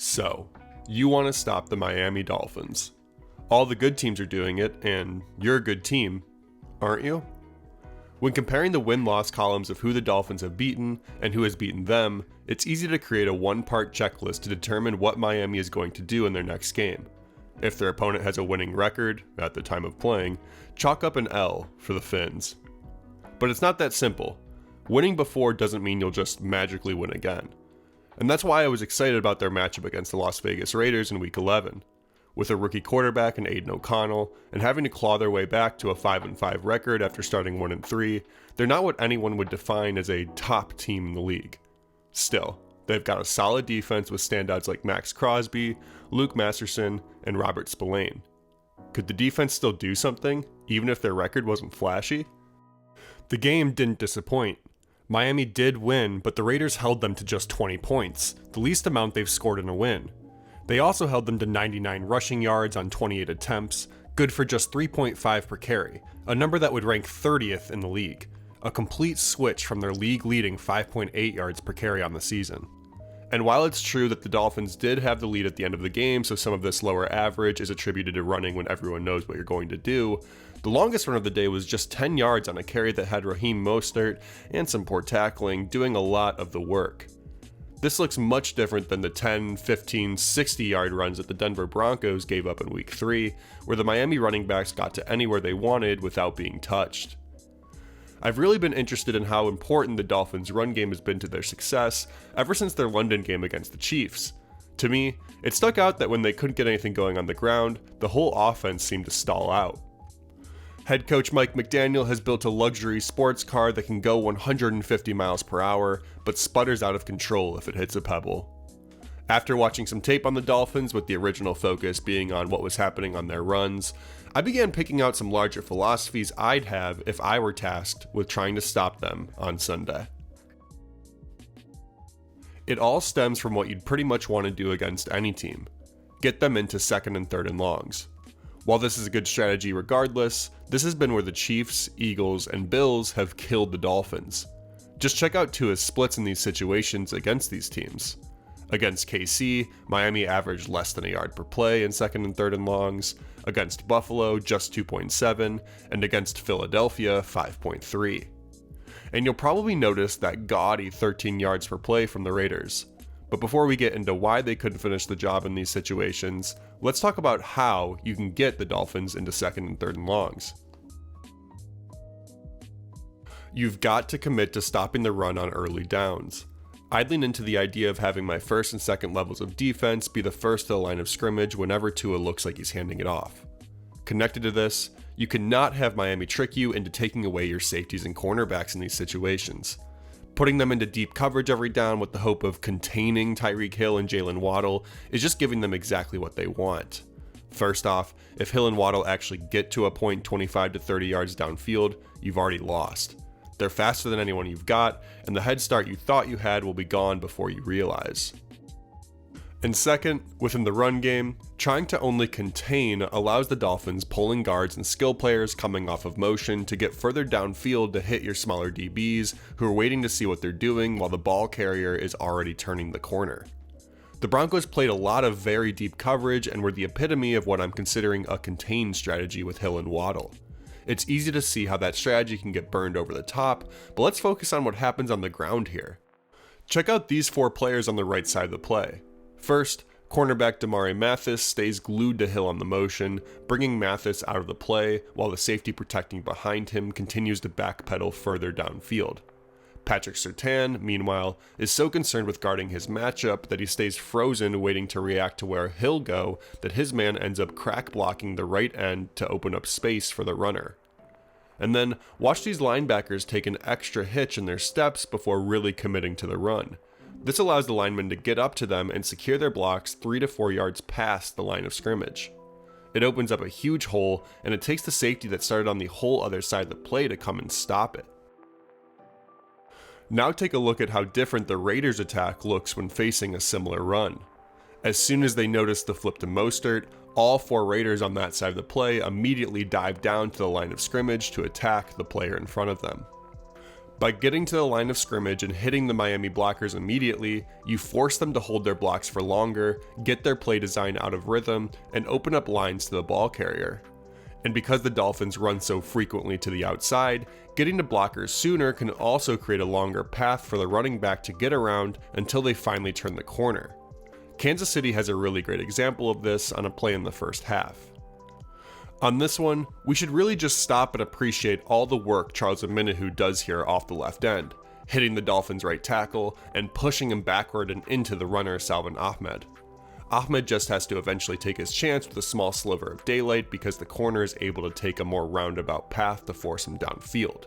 So, you want to stop the Miami Dolphins. All the good teams are doing it, and you're a good team, aren't you? When comparing the win-loss columns of who the Dolphins have beaten and who has beaten them, it's easy to create a one-part checklist to determine what Miami is going to do in their next game. If their opponent has a winning record, at the time of playing, chalk up an L for the Fins. But it's not that simple. Winning before doesn't mean you'll just magically win again. And that's why I was excited about their matchup against the Las Vegas Raiders in Week 11. With a rookie quarterback in Aiden O'Connell, and having to claw their way back to a 5-5 record after starting 1-3, they're not what anyone would define as a top team in the league. Still, they've got a solid defense with standouts like Max Crosby, Luke Masterson, and Robert Spillane. Could the defense still do something, even if their record wasn't flashy? The game didn't disappoint. Miami did win, but the Raiders held them to just 20 points, the least amount they've scored in a win. They also held them to 99 rushing yards on 28 attempts, good for just 3.5 per carry, a number that would rank 30th in the league, a complete switch from their league-leading 5.8 yards per carry on the season. And while it's true that the Dolphins did have the lead at the end of the game, so some of this lower average is attributed to running when everyone knows what you're going to do, the longest run of the day was just 10 yards on a carry that had Raheem Mostert and some poor tackling doing a lot of the work. This looks much different than the 10, 15, 60-yard runs that the Denver Broncos gave up in Week 3, where the Miami running backs got to anywhere they wanted without being touched. I've really been interested in how important the Dolphins' run game has been to their success ever since their London game against the Chiefs. To me, it stuck out that when they couldn't get anything going on the ground, the whole offense seemed to stall out. Head coach Mike McDaniel has built a luxury sports car that can go 150 miles per hour, but sputters out of control if it hits a pebble. After watching some tape on the Dolphins, with the original focus being on what was happening on their runs, I began picking out some larger philosophies I'd have if I were tasked with trying to stop them on Sunday. It all stems from what you'd pretty much want to do against any team: get them into 2nd and 3rd and longs. While this is a good strategy regardless, this has been where the Chiefs, Eagles, and Bills have killed the Dolphins. Just check out Tua's splits in these situations against these teams. Against KC, Miami averaged less than a yard per play in 2nd and 3rd and longs, against Buffalo just 2.7, and against Philadelphia 5.3. And you'll probably notice that gaudy 13 yards per play from the Raiders. But before we get into why they couldn't finish the job in these situations, let's talk about how you can get the Dolphins into 2nd and 3rd and longs. You've got to commit to stopping the run on early downs. I'd lean into the idea of having my 1st and 2nd levels of defense be the first to the line of scrimmage whenever Tua looks like he's handing it off. Connected to this, you cannot have Miami trick you into taking away your safeties and cornerbacks in these situations. Putting them into deep coverage every down with the hope of containing Tyreek Hill and Jalen Waddle is just giving them exactly what they want. First off, if Hill and Waddle actually get to a point 25 to 30 yards downfield, you've already lost. They're faster than anyone you've got, and the head start you thought you had will be gone before you realize. And second, within the run game, trying to only contain allows the Dolphins pulling guards and skill players coming off of motion to get further downfield to hit your smaller DBs who are waiting to see what they're doing while the ball carrier is already turning the corner. The Broncos played a lot of very deep coverage and were the epitome of what I'm considering a contained strategy with Hill and Waddle. It's easy to see how that strategy can get burned over the top, but let's focus on what happens on the ground here. Check out these 4 players on the right side of the play. First, cornerback Damari Mathis stays glued to Hill on the motion, bringing Mathis out of the play while the safety protecting behind him continues to backpedal further downfield. Patrick Surtain, meanwhile, is so concerned with guarding his matchup that he stays frozen waiting to react to where he'll go that his man ends up crack blocking the right end to open up space for the runner. And then watch these linebackers take an extra hitch in their steps before really committing to the run. This allows the linemen to get up to them and secure their blocks 3 to 4 yards past the line of scrimmage. It opens up a huge hole, and it takes the safety that started on the whole other side of the play to come and stop it. Now take a look at how different the Raiders' attack looks when facing a similar run. As soon as they notice the flip to Mostert, all 4 Raiders on that side of the play immediately dive down to the line of scrimmage to attack the player in front of them. By getting to the line of scrimmage and hitting the Miami blockers immediately, you force them to hold their blocks for longer, get their play design out of rhythm, and open up lines to the ball carrier. And because the Dolphins run so frequently to the outside, getting to blockers sooner can also create a longer path for the running back to get around until they finally turn the corner. Kansas City has a really great example of this on a play in the first half. On this one, we should really just stop and appreciate all the work Charles Omenihu does here off the left end, hitting the Dolphins' right tackle and pushing him backward and into the runner Salvon Ahmed. Ahmed just has to eventually take his chance with a small sliver of daylight because the corner is able to take a more roundabout path to force him downfield.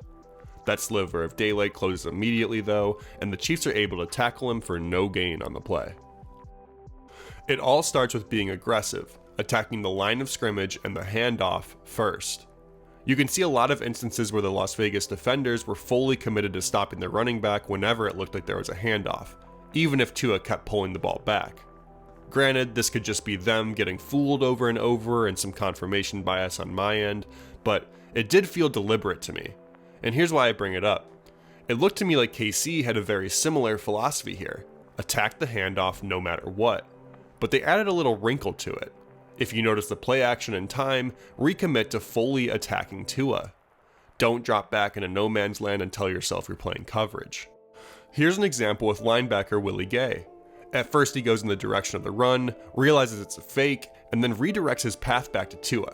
That sliver of daylight closes immediately though, and the Chiefs are able to tackle him for no gain on the play. It all starts with being aggressive, attacking the line of scrimmage and the handoff first. You can see a lot of instances where the Las Vegas defenders were fully committed to stopping their running back whenever it looked like there was a handoff, even if Tua kept pulling the ball back. Granted, this could just be them getting fooled over and over and some confirmation bias on my end, but it did feel deliberate to me. And here's why I bring it up. It looked to me like KC had a very similar philosophy here, attack the handoff no matter what, but they added a little wrinkle to it. If you notice the play action in time, recommit to fully attacking Tua. Don't drop back into no man's land and tell yourself you're playing coverage. Here's an example with linebacker Willie Gay. At first he goes in the direction of the run, realizes it's a fake, and then redirects his path back to Tua.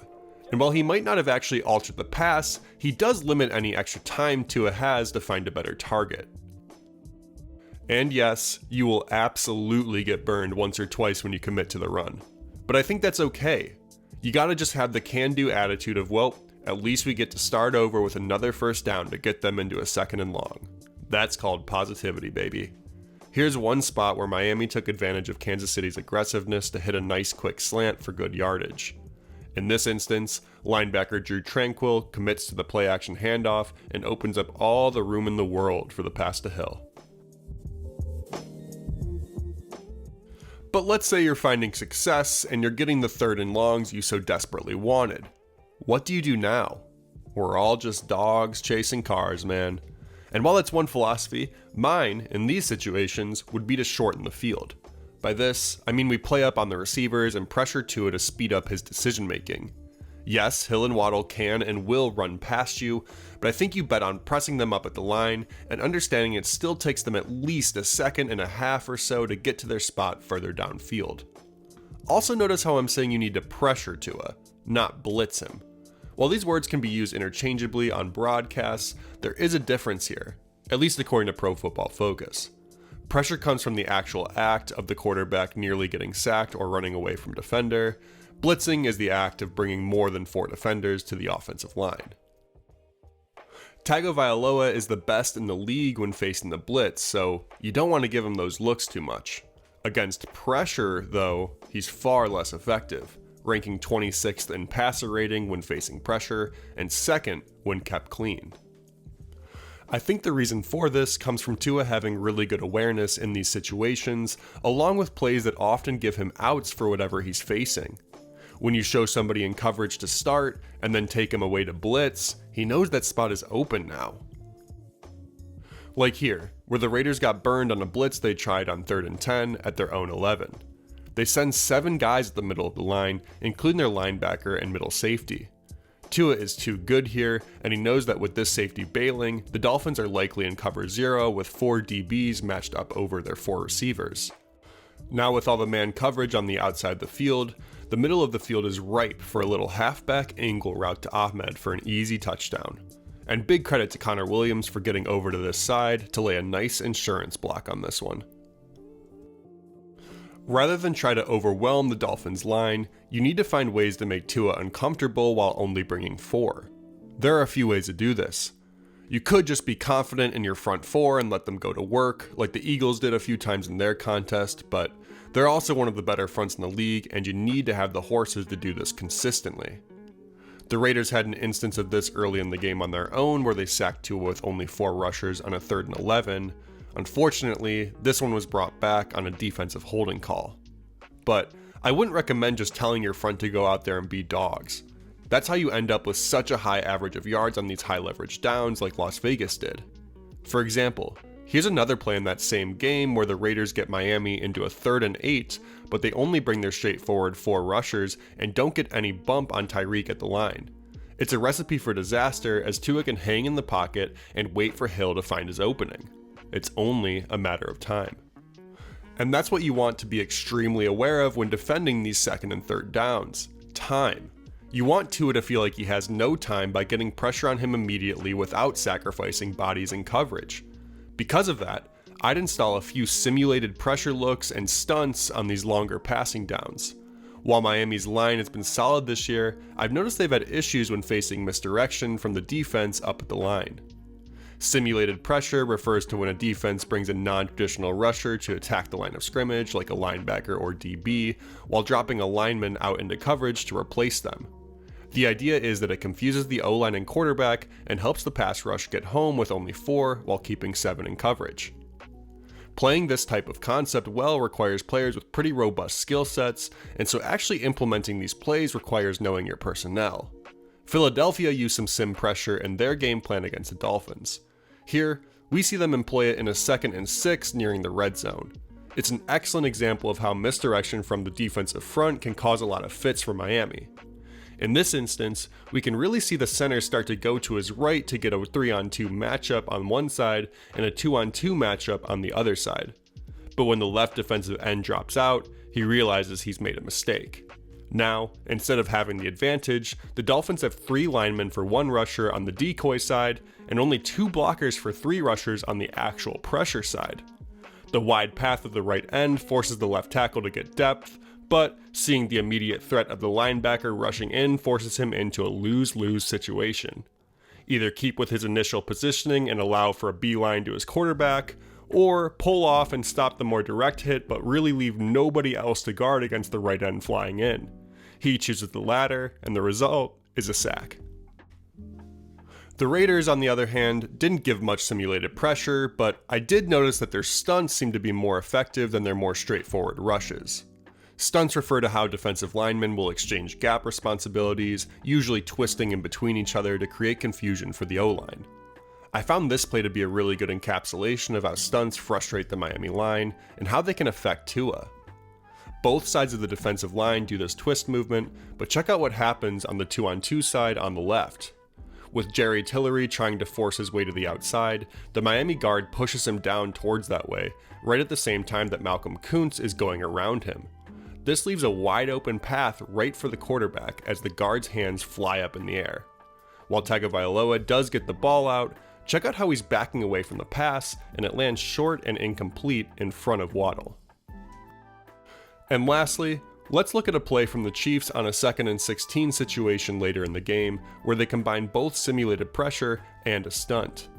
And while he might not have actually altered the pass, he does limit any extra time Tua has to find a better target. And yes, you will absolutely get burned once or twice when you commit to the run. But I think that's okay. You gotta just have the can-do attitude of, well, at least we get to start over with another first down to get them into a 2nd and long. That's called positivity, baby. Here's one spot where Miami took advantage of Kansas City's aggressiveness to hit a nice quick slant for good yardage. In this instance, linebacker Drew Tranquill commits to the play-action handoff and opens up all the room in the world for the pass to Hill. But let's say you're finding success and you're getting the 3rd and longs you so desperately wanted. What do you do now? We're all just dogs chasing cars, man. And while that's one philosophy, mine, in these situations, would be to shorten the field. By this, I mean we play up on the receivers and pressure Tua to speed up his decision making. Yes, Hill and Waddle can and will run past you, but I think you bet on pressing them up at the line and understanding it still takes them at least a 1.5 seconds or so to get to their spot further downfield. Also notice how I'm saying you need to pressure Tua, not blitz him. While these words can be used interchangeably on broadcasts, there is a difference here, at least according to Pro Football Focus. Pressure comes from the actual act of the quarterback nearly getting sacked or running away from defender. Blitzing is the act of bringing more than 4 defenders to the offensive line. Tagovailoa is the best in the league when facing the blitz, so you don't want to give him those looks too much. Against pressure, though, he's far less effective, ranking 26th in passer rating when facing pressure and 2nd when kept clean. I think the reason for this comes from Tua having really good awareness in these situations, along with plays that often give him outs for whatever he's facing. When you show somebody in coverage to start and then take him away to blitz, he knows that spot is open now. Like here, where the Raiders got burned on a blitz they tried on 3rd and 10 at their own 11. They send 7 guys at the middle of the line, including their linebacker and middle safety. Tua is too good here, and he knows that with this safety bailing, the Dolphins are likely in cover 0 with 4 DBs matched up over their 4 receivers. Now with all the man coverage on the outside of the field, the middle of the field is ripe for a little halfback angle route to Ahmed for an easy touchdown. And big credit to Connor Williams for getting over to this side to lay a nice insurance block on this one. Rather than try to overwhelm the Dolphins line, you need to find ways to make Tua uncomfortable while only bringing 4. There are a few ways to do this. You could just be confident in your front 4 and let them go to work, like the Eagles did a few times in their contest, but they're also one of the better fronts in the league, and you need to have the horses to do this consistently. The Raiders had an instance of this early in the game on their own, where they sacked Tua with only 4 rushers on a 3rd and 11. Unfortunately, this one was brought back on a defensive holding call. But I wouldn't recommend just telling your front to go out there and be dogs. That's how you end up with such a high average of yards on these high leverage downs like Las Vegas did. For example, here's another play in that same game where the Raiders get Miami into a 3rd and 8, but they only bring their straightforward 4 rushers and don't get any bump on Tyreek at the line. It's a recipe for disaster as Tua can hang in the pocket and wait for Hill to find his opening. It's only a matter of time. And that's what you want to be extremely aware of when defending these 2nd and 3rd downs. Time. You want Tua to feel like he has no time by getting pressure on him immediately without sacrificing bodies and coverage. Because of that, I'd install a few simulated pressure looks and stunts on these longer passing downs. While Miami's line has been solid this year, I've noticed they've had issues when facing misdirection from the defense up at the line. Simulated pressure refers to when a defense brings a non-traditional rusher to attack the line of scrimmage, like a linebacker or DB, while dropping a lineman out into coverage to replace them. The idea is that it confuses the O-line and quarterback and helps the pass rush get home with only 4 while keeping 7 in coverage. Playing this type of concept well requires players with pretty robust skill sets, and so actually implementing these plays requires knowing your personnel. Philadelphia used some sim pressure in their game plan against the Dolphins. Here, we see them employ it in a 2nd and 6 nearing the red zone. It's an excellent example of how misdirection from the defensive front can cause a lot of fits for Miami. In this instance, we can really see the center start to go to his right to get a 3-on-2 matchup on one side and a 2-on-2 matchup on the other side. But when the left defensive end drops out, he realizes he's made a mistake. Now, instead of having the advantage, the Dolphins have 3 linemen for 1 rusher on the decoy side and only 2 blockers for 3 rushers on the actual pressure side. The wide path of the right end forces the left tackle to get depth, but seeing the immediate threat of the linebacker rushing in forces him into a lose-lose situation. Either keep with his initial positioning and allow for a beeline to his quarterback, or pull off and stop the more direct hit but really leave nobody else to guard against the right end flying in. He chooses the latter, and the result is a sack. The Raiders, on the other hand, didn't give much simulated pressure, but I did notice that their stunts seemed to be more effective than their more straightforward rushes. Stunts refer to how defensive linemen will exchange gap responsibilities, usually twisting in between each other to create confusion for the O-line. I found this play to be a really good encapsulation of how stunts frustrate the Miami line and how they can affect Tua. Both sides of the defensive line do this twist movement, but check out what happens on the 2-on-2 side on the left. With Jerry Tillery trying to force his way to the outside, the Miami guard pushes him down towards that way, right at the same time that Malcolm Kuntz is going around him. This leaves a wide open path right for the quarterback as the guard's hands fly up in the air. While Tagovailoa does get the ball out, check out how he's backing away from the pass and it lands short and incomplete in front of Waddle. And lastly, let's look at a play from the Chiefs on a 2nd and 16 situation later in the game where they combine both simulated pressure and a stunt.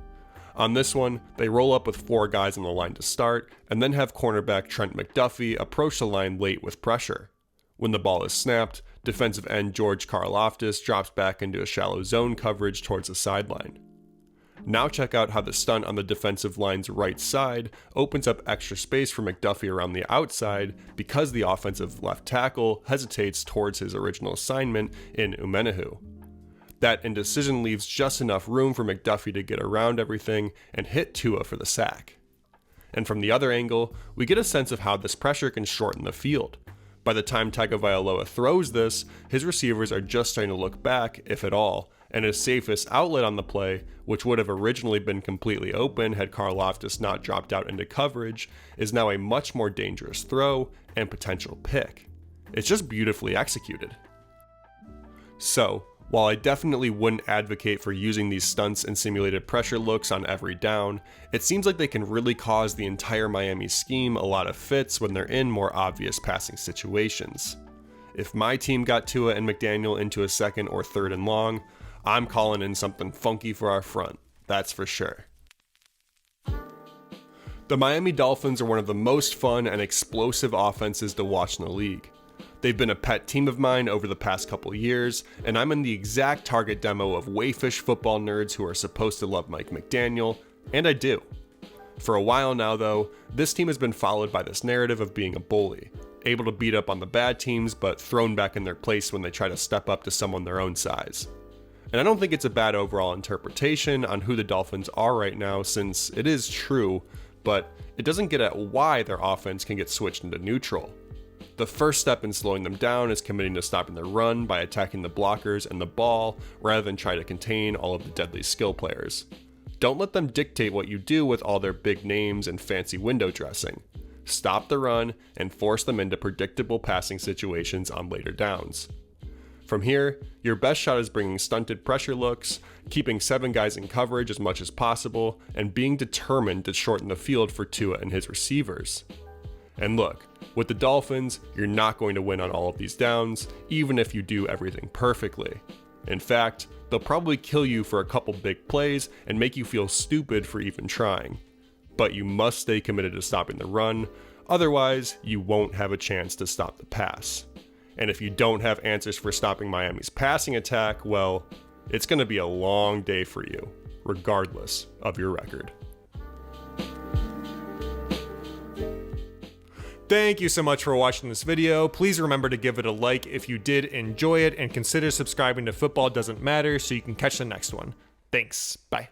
On this one, they roll up with 4 guys on the line to start, and then have cornerback Trent McDuffie approach the line late with pressure. When the ball is snapped, defensive end George Karlaftis drops back into a shallow zone coverage towards the sideline. Now check out how the stunt on the defensive line's right side opens up extra space for McDuffie around the outside because the offensive left tackle hesitates towards his original assignment in Umenehu. That indecision leaves just enough room for McDuffie to get around everything and hit Tua for the sack. And from the other angle, we get a sense of how this pressure can shorten the field. By the time Tagovailoa throws this, his receivers are just starting to look back, if at all, and his safest outlet on the play, which would have originally been completely open had Karlaftis not dropped out into coverage, is now a much more dangerous throw and potential pick. It's just beautifully executed. So, while I definitely wouldn't advocate for using these stunts and simulated pressure looks on every down, it seems like they can really cause the entire Miami scheme a lot of fits when they're in more obvious passing situations. If my team got Tua and McDaniel into a 2nd or 3rd and long, I'm calling in something funky for our front, that's for sure. The Miami Dolphins are one of the most fun and explosive offenses to watch in the league. They've been a pet team of mine over the past couple years, and I'm in the exact target demo of wayfish football nerds who are supposed to love Mike McDaniel, and I do. For a while now though, this team has been followed by this narrative of being a bully, able to beat up on the bad teams but thrown back in their place when they try to step up to someone their own size. And I don't think it's a bad overall interpretation on who the Dolphins are right now, since it is true, but it doesn't get at why their offense can get switched into neutral. The first step in slowing them down is committing to stopping the run by attacking the blockers and the ball, rather than try to contain all of the deadly skill players. Don't let them dictate what you do with all their big names and fancy window dressing. Stop the run and force them into predictable passing situations on later downs. From here, your best shot is bringing stunted pressure looks, keeping 7 guys in coverage as much as possible, and being determined to shorten the field for Tua and his receivers. And look, with the Dolphins, you're not going to win on all of these downs, even if you do everything perfectly. In fact, they'll probably kill you for a couple big plays and make you feel stupid for even trying. But you must stay committed to stopping the run, otherwise you won't have a chance to stop the pass. And if you don't have answers for stopping Miami's passing attack, well, it's going to be a long day for you, regardless of your record. Thank you so much for watching this video. Please remember to give it a like if you did enjoy it, and consider subscribing to Football Doesn't Matter so you can catch the next one. Thanks. Bye.